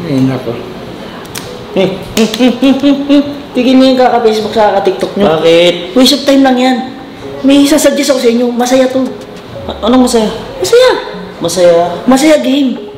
Ay, nako. Tigil mo yung kaka-Facebook sa kaka-TikTok nyo. Bakit? Waste of time lang yan. May sasuggest ako sa inyo, masaya to. Anong masaya? Masaya. Masaya? Masaya game.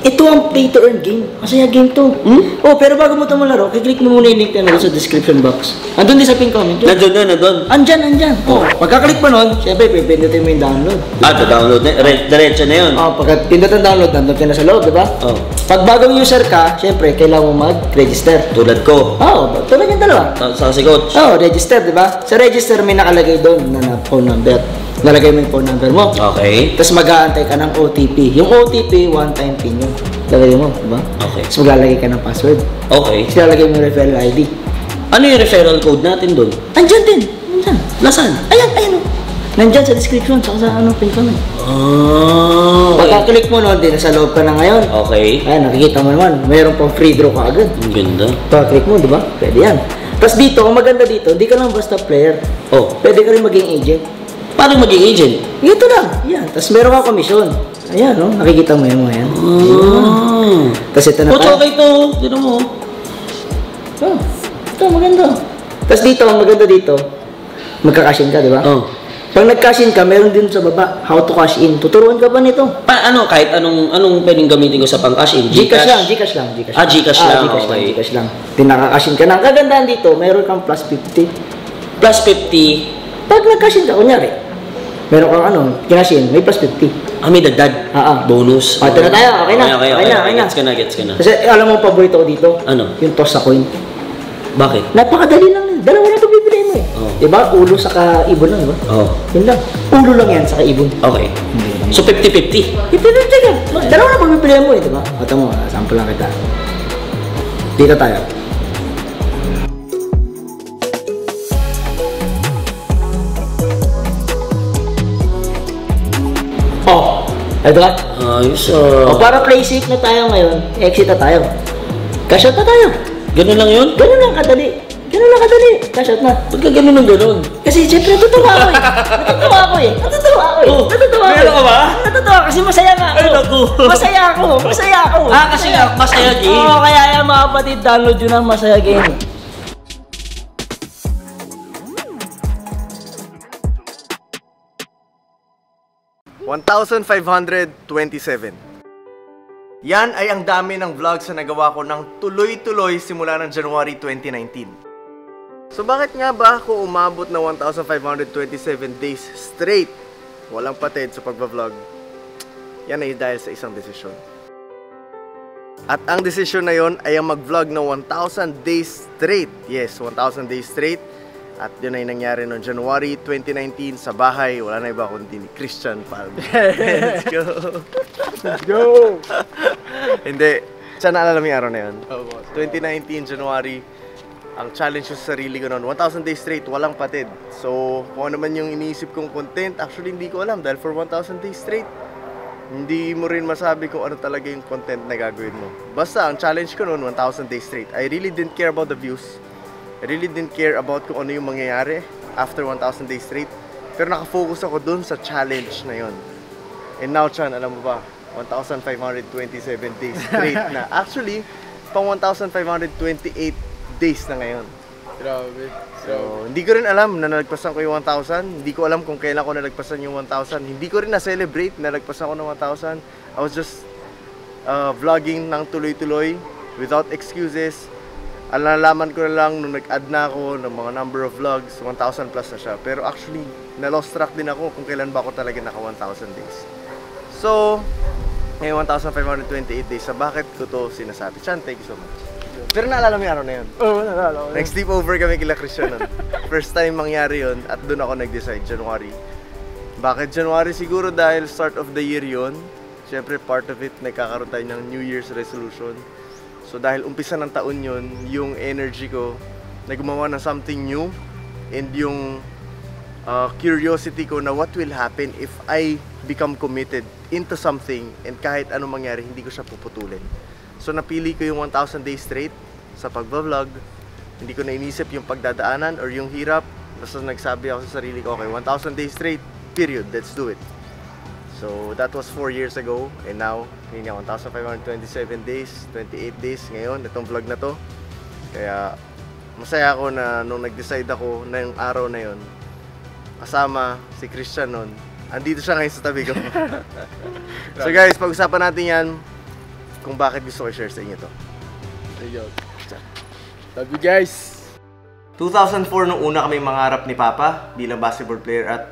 Ito ang pay-to-earn game. Masaya game to. Oh, pero bago mo ito malaro, kiklik mo muna yung link na sa description box. Andun din sa pin comment. Nandun. Andyan. Oh, pagkaklik mo nun, syempre, pipindutin mo yung download. Download na. Diretso na yun. Oh, pagka pindot ang download, nandun ka na sa loob, di ba? Oh. Pag bagong user ka, syempre, kailangan mo mag-register. Tulad ko. Oh, tulad yung dalawa. Sa si coach. Oh, register, di ba? Sa register may nakalagay doon na phone number. Nalagay mo yung phone number mo. Okay. Tapos mag-aantay ka ng OTP. Yung OTP, one-time pin yun. Lagay mo, di ba? Okay. Tapos maglalagay ka ng password. Okay. Tapos lalagay mo yung referral ID. Ano yung referral code natin doon? Andyan din. Andyan. Nasaan? Ayan. Nandyan sa description, saka sa pin comment. Okay. Pagka-click mo nun, din nasa loob ka na ngayon. Okay. Ayan, nakikita mo naman. Mayroon pang free draw ka agad. Ang ganda. Pagka-click mo, di ba? Pwede yan. Tapos dito, ang maganda dito, hindi ka lang basta player. Oh. Pwede ka rin maging agent. Paano maging agent? Ito lang. Yan. Tapos meron kang komisyon. Ayan, no? Nakikita mo yan mo yan. Tapos ito na Coach, okay to. Dito mo. Oh, ito, maganda. Tapos dito, ang maganda dito, magka-cash in ka, di ba? Oh. Pag nag-cash in ka, meron din sa baba, how to cash in. Tuturuan ka ba nito? Kahit anong pwedeng gamitin ko sa pang-cash in? Gcash lang. Gcash lang, okay. Gcash lang. Pinaka-cash in ka na. Ang kagandahan dito, meron kang plus 50. Plus 50. Pag nag-cash in ka, kunyari, meron kang kinash in, may plus 50. May dagdag. Bonus. Ito na tayo, okay na. Okay na. Gets ka na. Kasi alam mo, paborito ko dito? Ano? Yung toss sa coin. Bakit? Napakadali lang yun. Dalawa na ito bibili mo eh. Oh. Diba? Ulo saka ibon lang, diba? Oh. Yun lang. Ulo lang yan saka ibon. Okay. So 50-50. Ipinunti ka. Dalawa na pagpipilihan mo eh, diba? Ito mo, sample lang kita. Dito tayo. Oh, ito ka? Ayos O para play safe na tayo ngayon, exit na tayo. Cash out na tayo. Ganun lang yun? Ganun lang kadali. Cash out na. Ba't ka ganun ng ganun? Kasi siyempre natutuwa ako eh. Meron ka ba? Natutuwa kasi masaya nga ako. Ay, naku. Masaya ako. Kasi nga, masaya game. Oo, kaya yan mga kapatid, download yun ang Masaya Game. $1,527. Yan ay ang dami ng vlogs na nagawa ko ng tuloy-tuloy simula ng January 2019. So bakit nga ba ako umabot na 1,527 days straight? Walang patid sa pagbablog. Yan ay dahil sa isang desisyon. At ang desisyon na yon ay ang mag-vlog na 1,000 days straight. Yes, 1,000 days straight. At yun ay nangyari noong January 2019 sa bahay. Wala na iba kundi ni Christian Palme. Let's go! Let's go! Hindi. Siya naalala mo yung araw na yun? 2019, January. Ang challenge ko sa sarili ko noon, 1,000 days straight, walang patid. So, kung ano naman yung iniisip kong content, actually hindi ko alam. Dahil for 1,000 days straight, hindi mo rin masabi kung ano talaga yung content na gagawin mo. Basta, ang challenge ko noon, 1,000 days straight. I really didn't care about the views. I really didn't care about kung ano yung mangyayari after 1,000 days straight. Pero nakafocus ako dun sa challenge na yon. And now, Chan, alam mo ba, 1,527 days straight na. Actually, pang 1,528 days na ngayon. Grabe. So, hindi ko rin alam na nalagpasan ko yung 1,000. Hindi ko alam kung kailan ko nalagpasan yung 1,000. Hindi ko rin na-celebrate na nalagpasan ko ng 1,000. I was just vlogging ng tuloy-tuloy without excuses. Alalaman ko na lang nung nag-add na ako ng mga number of vlogs, 1,000 plus na siya. Pero actually, na-lost track din ako kung kailan ba ako talaga naka 1,000 days. So, ngayon 1,528 days. Sa bakit ko to sinasabi? Chan, thank you so much. Pero naalala mo yung araw na yun? Oo, naalala ko. Nag-sleepover kami kila Christian nun. First time mangyari yun at doon ako nag-decide, January. Bakit January? Siguro dahil start of the year yun. Siyempre, part of it, nagkakaroon tayo ng New Year's resolution. So dahil umpisa ng taon yun, yung energy ko na gumawa ng something new and yung curiosity ko na what will happen if I become committed into something and kahit anong mangyari, hindi ko siya puputulin. So napili ko yung 1,000 days straight sa pagbablog. Hindi ko na inisip yung pagdadaanan or yung hirap. Basta nagsabi ako sa sarili ko, okay, 1,000 days straight, Period. Let's do it. So that was 4 years ago, and now, yun nga, 1,527 days, 28 days ngayon, itong vlog na to. Kaya, masaya ako na nung nag-decide ako na yung araw na yun, kasama si Christian nun, andito siya ngayon sa tabi ko. So guys, pag-usapan natin yan, kung bakit gusto ko i-share sa inyo to. Love you guys! 2004 nung una kami mangarap ni Papa bilang basketball player, at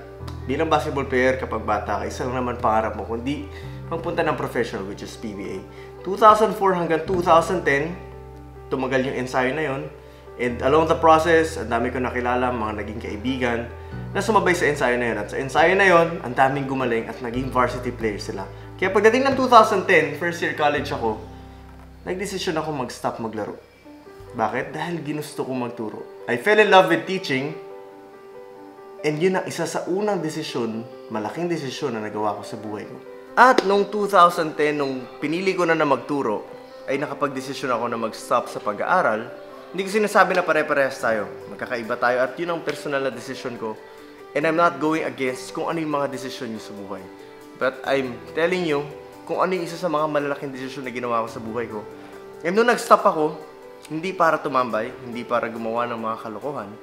bilang basketball player kapag bata ka, isa lang naman pangarap mo kundi magpunta ng professional, which is PBA. 2004 hanggang 2010, tumagal yung ensayo na yon, and along the process, ang dami ko nakilala, mga naging kaibigan na sumabay sa ensayo na yun. At sa ensayo na yon, ang daming gumaling at naging varsity player sila. Kaya pagdating ng 2010, first year college ako, nagdesisyon ako mag-stop maglaro. Bakit? Dahil ginusto ko magturo. I fell in love with teaching, and yun ang isa sa unang desisyon, malaking desisyon na nagawa ko sa buhay ko. At noong 2010, nung pinili ko na magturo, ay nakapag-desisyon ako na mag-stop sa pag-aaral. Hindi ko sinasabi na pare-parehas tayo. Magkakaiba tayo, at yun ang personal na desisyon ko. And I'm not going against kung ano yung mga desisyon nyo sa buhay. But I'm telling you kung ano yung isa sa mga malalaking desisyon na ginawa ko sa buhay ko. And nung nag-stop ako, hindi para tumambay, hindi para gumawa ng mga kalokohan,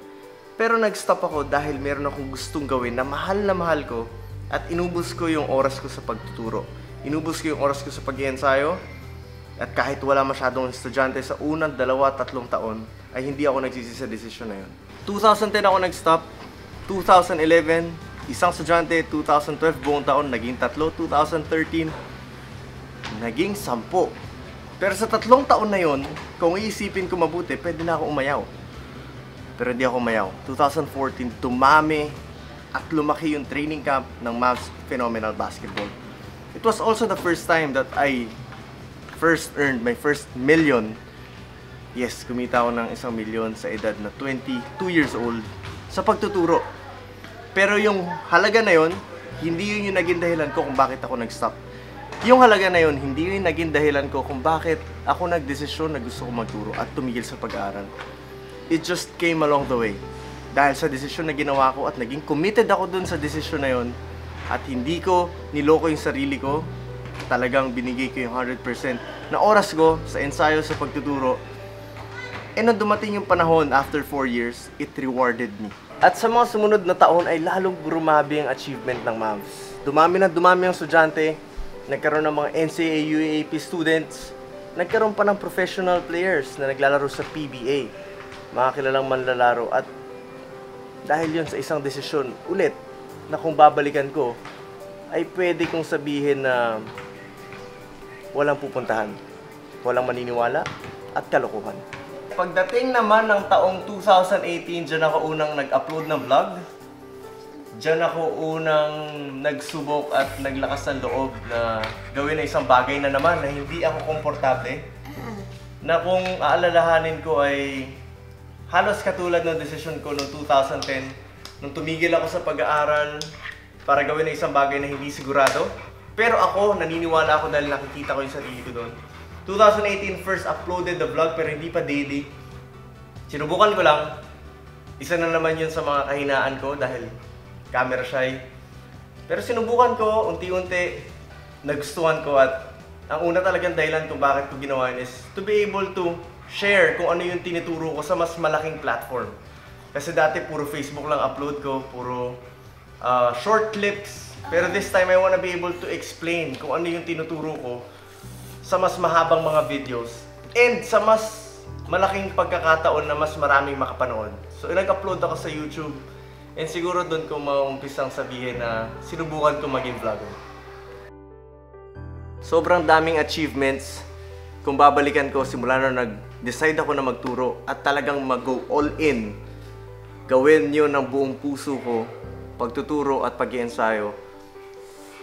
pero nag-stop ako dahil meron akong gustong gawin na mahal ko, at inubos ko yung oras ko sa pagtuturo. Inubos ko yung oras ko sa pag-iensayo, at kahit wala masyadong estudyante sa unang 2-3 taon, ay hindi ako nagsisi sa desisyon na yun. 2010 ako nag-stop, 2011, isang estudyante, 2012 buong taon, naging 3, 2013, naging 10. Pero sa 3 taon na yon, kung iisipin ko mabuti, pwede na ako umayaw. Pero hindi ako umayaw. 2014, tumami at lumaki yung training camp ng Mavs Phenomenal Basketball. It was also the first time that I first earned my first million. Yes, kumita ako ng 1 million sa edad na 22 years old sa pagtuturo. Pero yung halaga na yon, hindi yun yung naging dahilan ko kung bakit ako nag-stop. Yung halaga na yun, hindi yung naging dahilan ko kung bakit ako nagdesisyon na gusto ko magturo at tumigil sa pag-aaral. It just came along the way. Dahil sa desisyon na ginawa ko at naging committed ako dun sa desisyon na yun, at hindi ko niloko yung sarili ko, talagang binigay ko yung 100% na oras ko sa ensayo, sa pagtuturo. And nung dumating yung panahon, after 4 years, it rewarded me. At sa mga sumunod na taon ay lalong grumabi ang achievement ng Mavs. Dumami ang estudyante, nagkaroon ng mga NCAA, UAAP students, nagkaroon pa ng professional players na naglalaro sa PBA, mga kilalang manlalaro. At dahil yun sa isang desisyon ulit na kung babalikan ko, ay pwede kong sabihin na walang pupuntahan, walang maniniwala at kalokohan. Pagdating naman ng taong 2018, dyan ako unang nag-upload ng vlog. Diyan ako unang nagsubok at naglakas ng loob na gawin na isang bagay na naman na hindi ako komportable. Na kung aalalahanin ko ay halos katulad ng desisyon ko noong 2010, nung tumigil ako sa pag-aaral para gawin na isang bagay na hindi sigurado. Pero ako, naniniwala ako dahil nakikita ko yung sarili ko doon. 2018, first uploaded the vlog pero hindi pa daily. Sinubukan ko lang. Isa na naman yun sa mga kahinaan ko dahil camera shy. Pero sinubukan ko, unti-unti, nagustuhan ko, at ang una talagang dahilan kung bakit ko ginawa yun is to be able to share kung ano yung tinuturo ko sa mas malaking platform. Kasi dati puro Facebook lang upload ko, puro short clips. Pero this time I wanna be able to explain kung ano yung tinuturo ko sa mas mahabang mga videos and sa mas malaking pagkakataon na mas maraming makapanood. So nag-upload ako sa YouTube. And siguro doon ko maumpisang sabihin na sinubukan ko maging vlogger. Sobrang daming achievements. Kung babalikan ko, simula na nag-decide ako na magturo at talagang mag-go all in. Gawin yun ng buong puso ko, pagtuturo at pag-iensayo.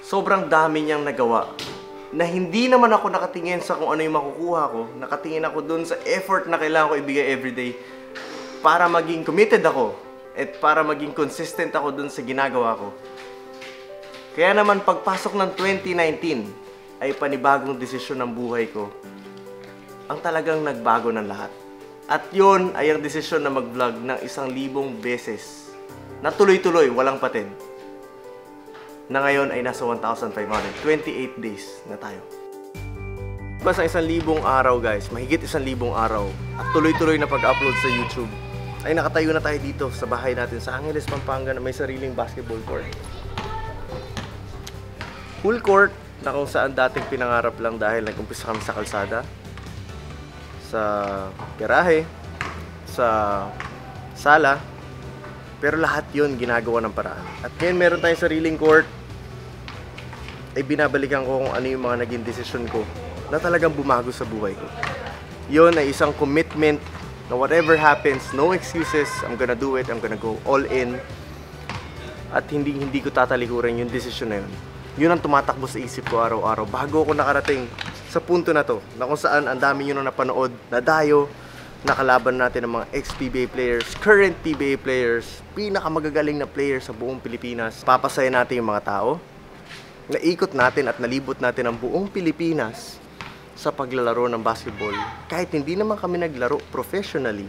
Sobrang dami niyang nagawa. Na hindi naman ako nakatingin sa kung ano yung makukuha ko. Nakatingin ako doon sa effort na kailangan ko ibigay everyday para maging committed ako. At para maging consistent ako dun sa ginagawa ko. Kaya naman pagpasok ng 2019 ay panibagong desisyon ng buhay ko ang talagang nagbago ng lahat. At yun ay ang desisyon na mag-vlog ng 1,000 beses na tuloy-tuloy, walang patid. na ngayon ay nasa 1,500. 28 days na tayo. Basta 1,000 araw guys, mahigit 1,000 araw at tuloy-tuloy na pag-upload sa YouTube ay nakatayo na tayo dito sa bahay natin sa Angeles, Pampanga na may sariling basketball court. Full court na kung saan dating pinangarap lang dahil nag-umpisa kami sa kalsada, sa garahe, sa sala, pero lahat yon ginagawa ng paraan. At ngayon meron tayong sariling court, ay binabalikan ko kung ano yung mga naging desisyon ko na talagang bumago sa buhay ko. Yun ay isang commitment na whatever happens, no excuses, I'm gonna do it, I'm gonna go all in. At hindi ko tatalikuran yung desisyon na yun. Yun ang tumatakbo sa isip ko araw-araw bago ako nakarating sa punto na to, na kung saan ang dami nyo na napanood, nadayo, nakalaban natin ng mga ex-PBA players, current PBA players, pinakamagagaling na players sa buong Pilipinas. Papasaya natin yung mga tao, naikot natin at nalibot natin ang buong Pilipinas sa paglalaro ng basketball kahit hindi naman kami naglaro professionally.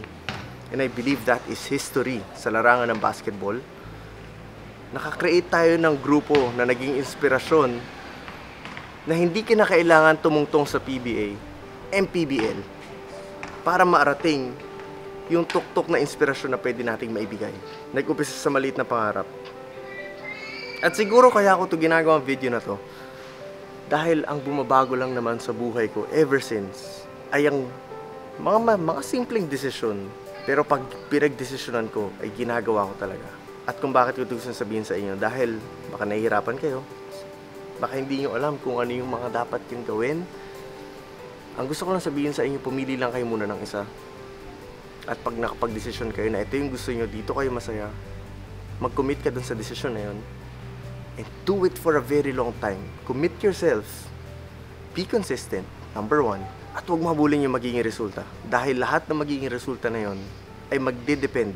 And I believe that is history sa larangan ng basketball. Nakakreate tayo ng grupo na naging inspirasyon na hindi kinakailangan tumungtong sa PBA, MPBL para maarating yung tuktok na inspirasyon na pwede nating maibigay. Nag-umpisa sa maliit na pangarap. At siguro kaya ako ginagawang video na to dahil ang bumabago lang naman sa buhay ko ever since ay ang mga simpleng desisyon, pero pag pinagdesisyonan ko ay ginagawa ko talaga. At kung bakit ko gusto sabihin sa inyo, dahil baka nahihirapan kayo, baka hindi nyo alam kung ano yung mga dapat yung gawin. Ang gusto ko lang sabihin sa inyo, pumili lang kayo muna ng isa. At pag nakapag-desisyon kayo na ito yung gusto nyo, dito kayo masaya, mag-commit ka dun sa desisyon na yun. And do it for a very long time. Commit yourself. Be consistent, number 1. At huwag mahabulin yung magiging resulta. Dahil lahat ng magiging resulta na yun ay magdedepend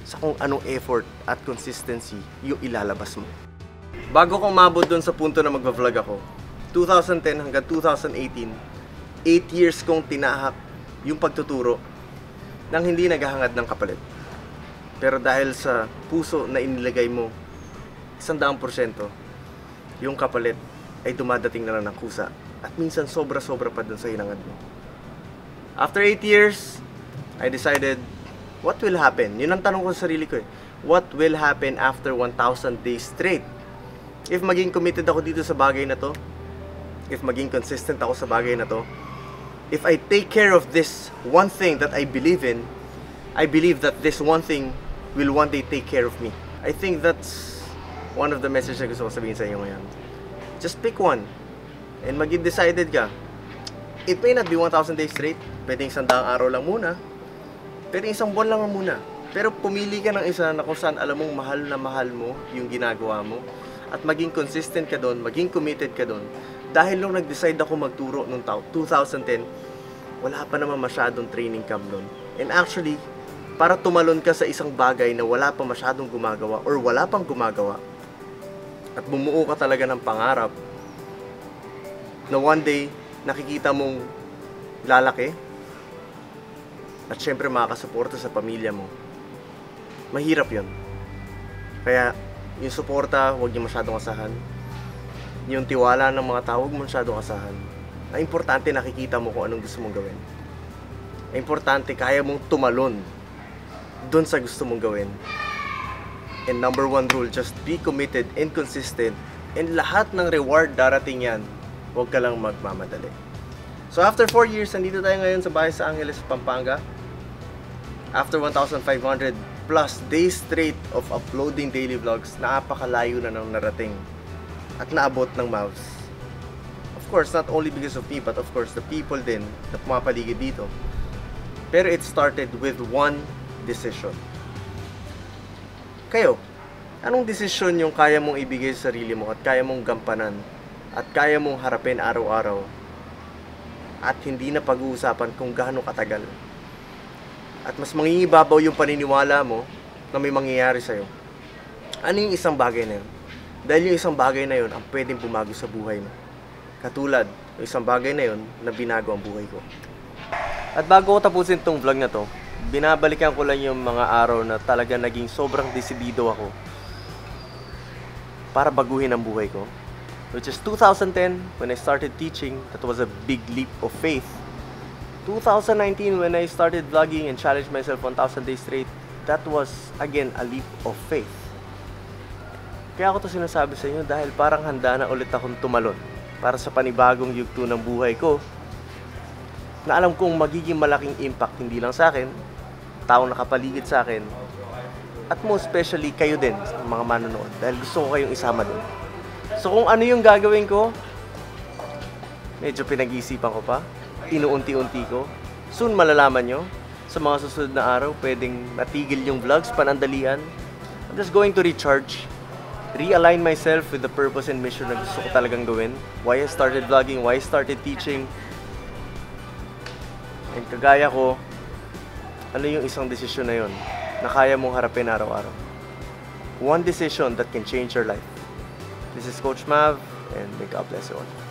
sa kung anong effort at consistency yung ilalabas mo. Bago ko umabot dun sa punto na magva-vlog ako, 2010 hanggang 2018, 8 years kong tinahak yung pagtuturo nang hindi naghahangad ng kapalit. Pero dahil sa puso na inilagay mo, 100%, yung kapalit ay dumadating na lang ng kusa. At minsan sobra-sobra pa dun sa hinangad mo. After 8 years, I decided, what will happen? Yun ang tanong ko sa sarili ko eh. What will happen after 1,000 days straight? If maging committed ako dito sa bagay na to, if maging consistent ako sa bagay na to, if I take care of this one thing that I believe in, I believe that this one thing will one day take care of me. I think that's one of the messages na gusto ko sabihin sa inyo ngayon. Just pick one. And maging decided ka. It may not be 1,000 days straight. Pwedeng 100 araw lang muna. Pwedeng 1 buwan lang muna. Pero pumili ka ng isa na kung saan alam mong mahal na mahal mo yung ginagawa mo. At maging consistent ka doon, maging committed ka doon. Dahil nung nag-decide ako magturo noong 2010, wala pa naman masyadong training camp noon. And actually, para tumalon ka sa isang bagay na wala pa masyadong gumagawa or wala pang gumagawa, at bumuo ka talaga ng pangarap na one day nakikita mong lalaki at syempre makakasuporta sa pamilya mo, mahirap yun. Kaya yung suporta, huwag niyo masyadong asahan. Yung tiwala ng mga tao, huwag mo masyadong asahan. Ang importante, nakikita mo kung anong gusto mong gawin. Ang importante, kaya mong tumalon doon sa gusto mong gawin. And number 1 rule, just be committed and consistent. And lahat ng reward darating yan, huwag ka lang magmamadali. So after 4 years, nandito tayo ngayon sa bahay sa Angeles, Pampanga. After 1,500 plus days straight of uploading daily vlogs, napakalayo na nang narating at naabot ng mouse. Of course, not only because of me, but of course the people din na pumapaligid dito. Pero it started with one decision. Kayo, anong desisyon yung kaya mong ibigay sa sarili mo at kaya mong gampanan at kaya mong harapin araw-araw at hindi na pag-uusapan kung gaano katagal? At mas mangingibabaw yung paniniwala mo na may mangyayari sa'yo. Ano yung isang bagay na yun? Dahil yung isang bagay na yun ang pwedeng bumago sa buhay mo. Katulad, yung isang bagay na yun na binago ang buhay ko. At bago ko tapusin tong vlog na to, binabalikan ko lang yung mga araw na talaga naging sobrang desidido ako para baguhin ang buhay ko. Which is 2010, when I started teaching, that was a big leap of faith. 2019, when I started vlogging and challenged myself 1,000 days straight, that was, again, a leap of faith. Kaya ako to sinasabi sa inyo dahil parang handa na ulit akong tumalon para sa panibagong yugto ng buhay ko na alam kong magiging malaking impact hindi lang sa akin, taong nakapaligid sa akin, at most especially kayo din, mga manonood, dahil gusto ko kayong isama din. So kung ano yung gagawin ko, medyo pinag-iisipan ko pa, inuunti-unti ko. Soon malalaman nyo, sa mga susunod na araw, pwedeng natigil yung vlogs, panandalian. I'm just going to recharge, realign myself with the purpose and mission na gusto ko talagang gawin. Why I started vlogging, why I started teaching. And kagaya ko, ano yung isang desisyon na yun na kaya mong harapin araw-araw? One decision that can change your life. This is Coach Mav, and may God bless you all.